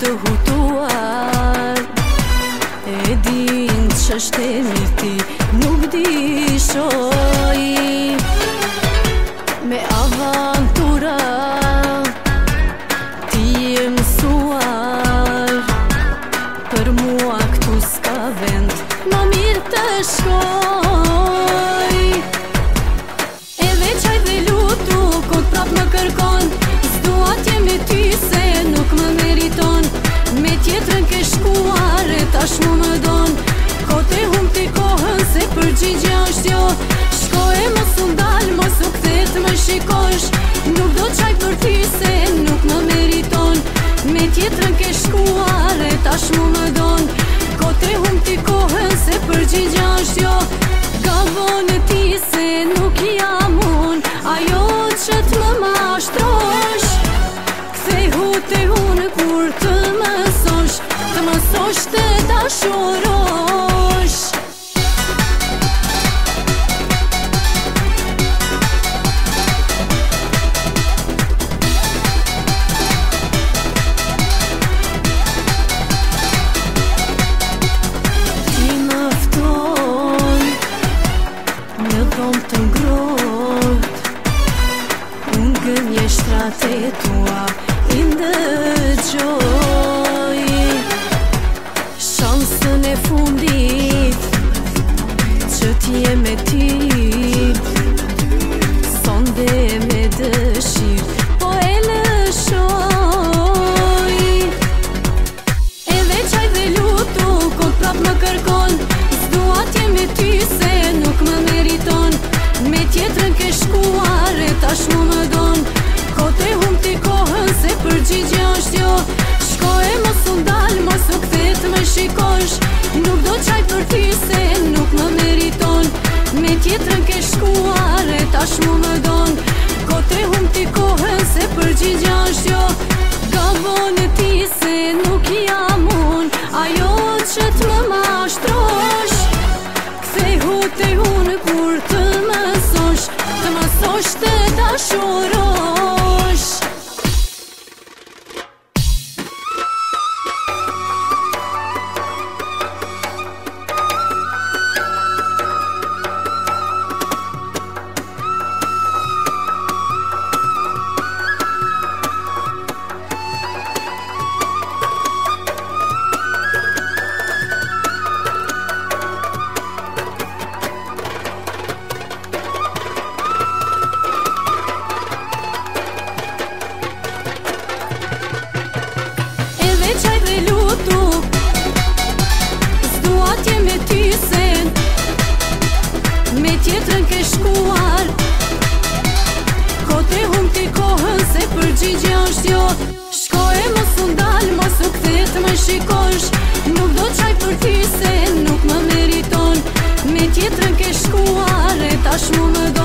të hutuar. E din që është e mirë ti nuk di shoj. Me avantura ti je mësuar, për mua këtu s'ka vend, më mirë të shkoj. E veçaj dhe lutu, kot prap më kërkon, s'dua t'je me ty se nuk më meriton. Me tjetrën ke shkuar e tash mu më don, kot e hum t'i kohën se përgjigja është jo. Shko e mos u ndal, mos u kthet më shikosh, nuk do t'qaj për ty se nuk më meriton. Me tjetrën ke shkuar e tash mu më don, kot e hum t'i kohën se përgjigja është jo. Gabon e ti se nuk jam unë ajo që t'më mashtrosh. Kthehu te unë kur të mësosh të dashurosh. Ti mëfton në dhom të ngrot, unë gënjeshtrat e tua i ndëgjoj. Shansën e fundit që t'je me ti, sonde me dëshirë po e lëshoj. E veçaj dhe lutu, kot prap më kërkon, s'dua t'je me ty se nuk më meriton. Me tjetrën ke shkuar e tash mu më don, kot e hum t'i kohën se përgjigja është jo. Shko e mos u ndal, mos u kthet më shikosh, nuk do t'qaj për ty se nuk më meriton. Me tjetrën ke shkuar e tash mu më don, kot e hum t'i kohën se përgjigja është jo. Gabon e ti se nuk jam unë ajo që t'më mashtrosh. Kthehu te unë kur të mësosh të dashurosh. Veçaj dhe lutu, s'dua t'je me ty se me tjetrën ke shkuar, kot e hum t'i kohën se përgjigja është jo. Shko e mos u ndal, mos u kthet më shikosh, nuk do t'qaj për ty se nuk më meriton. Me tjetrën ke shkuar e tash mu më do